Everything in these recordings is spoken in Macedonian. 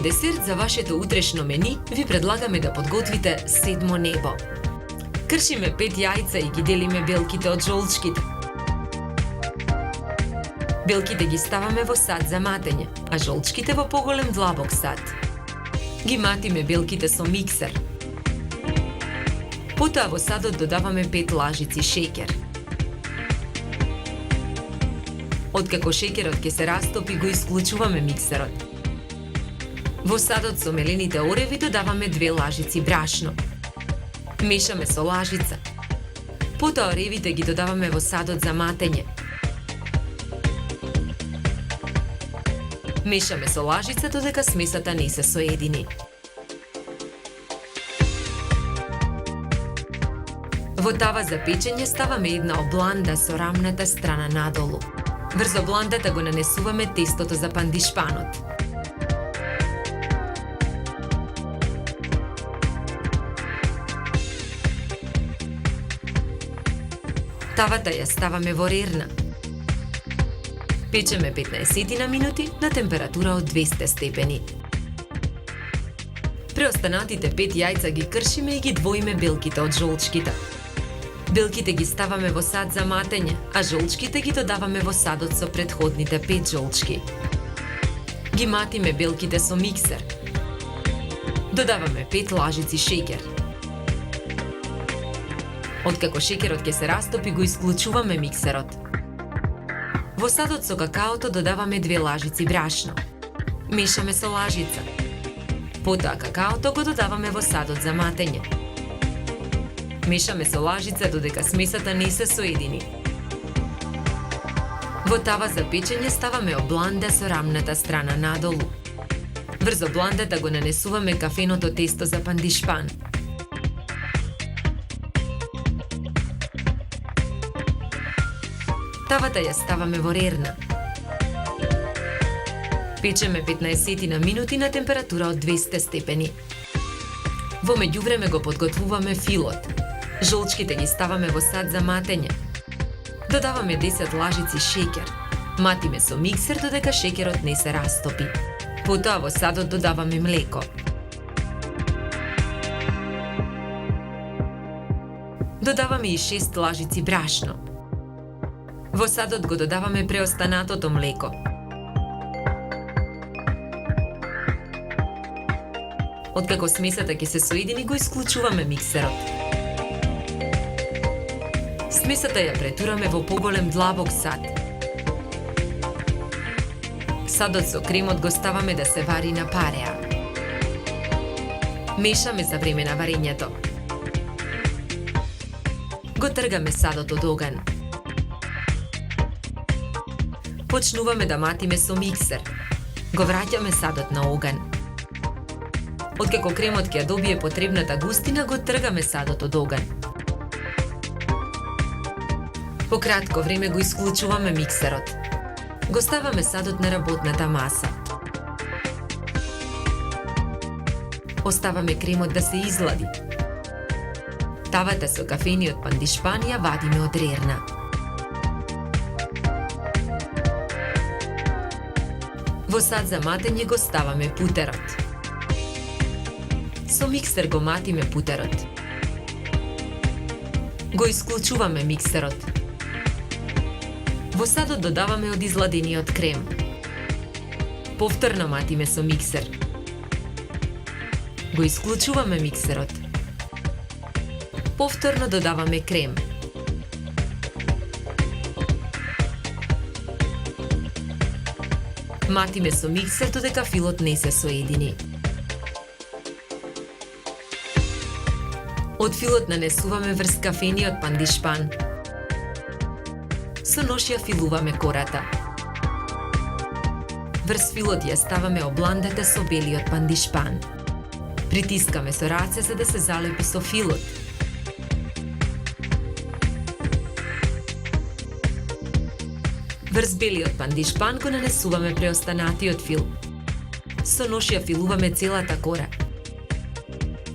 десерт за вашето утрешно мени ви предлагаме да подготвите седмо небо. Кршиме 5 јајца и ги делиме белките од жолчките. Белките ги ставаме во сад за матење, а жолчките во поголем длабок сад. Ги матиме белките со миксер. Потоа во садот додаваме 5 лажици шеќер. Откако шеќерот ќе се растопи, го исклучуваме миксерот. Во садот со мелените ореви додаваме 2 лажици брашно. Мешаме со лажица. Потоа оревите ги додаваме во садот за матење. Мешаме со лажица додека смесата не се соедини. Во тава за печење ставаме една обланда со рамната страна надолу. Врз обландата го нанесуваме тестото за пандишпанот. Тавата ја ставаме во рерна. Печеме 15 на минути на температура од 200 степени. Преостанатите 5 јајца ги кршиме и ги двоиме белките од жолчките. Белките ги ставаме во сад за матење, а жолчките ги додаваме во садот со претходните 5 жолчки. Ги матиме белките со миксер. Додаваме 5 лажици шеќер. Откако шеќерот ќе се растопи, го исклучуваме миксерот. Во садот со какаото додаваме 2 лажици брашно. Мешаме со лажица. Потоа какаото го додаваме во садот за матење. Мешаме со лажица додека смесата не се соедини. Во тава за печење ставаме обланда со рамната страна надолу. Врз обландата го нанесуваме кафеното тесто за пандишпан. Тавата ја ставаме во рерна. Печеме 15 на минути на температура од 200 степени. Во меѓувреме го подготвуваме филот. Жолчките ги ставаме во сад за матење. Додаваме 10 лажици шеќер. Матиме со миксер додека шеќерот не се растопи. Потоа во садот додаваме млеко. Додаваме и 6 лажици брашно. Во садот го додаваме преостанатото млеко. Откако смесата ќе се соедини, го исклучуваме миксерот. Смесата ја претураме во поголем длабок сад. Садот со кремот го ставаме да се вари на пареа. Мешаме за време на варењето. Го тргаме садот од оган. Почнуваме да матиме со миксер. Го враќаме садот на оган. Откако кремот ќе добие потребната густина, го тргаме садот од оган. По кратко време го исклучуваме миксерот. Го ставаме садот на работната маса. Оставаме кремот да се излади. Тавата со кафениот пандишпан ја вадиме од рерна. Во сад за матење го ставаме путерот. Со миксер го матиме путерот. Го исклучуваме миксерот. Во садот додаваме од изладениот крем. Повторно матиме со миксер. Го исклучуваме миксерот. Повторно додаваме крем. Матиме со миксер додека филот не се соедини. Од филот нанесуваме врз кафениот пандишпан. Со нож ја филуваме кората. Врз филот ја ставаме обландата со белиот пандишпан. Притискаме со раце за да се залепи со филот. Врз белиот пандишпан го нанесуваме преостанатиот фил. Со нож ја филуваме целата кора.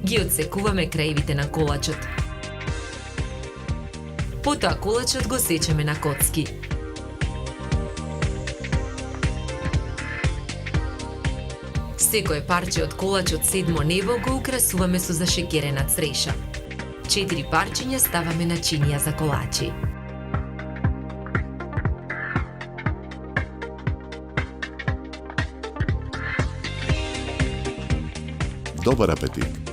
Ги отсекуваме краевите на колачот. Потоа колачот го сечеме на коцки. Секое парче од колач од седмо небо го украсуваме со зашекерена цреша. 4 парчиња ставаме на чинија за колачи. Добар апетит!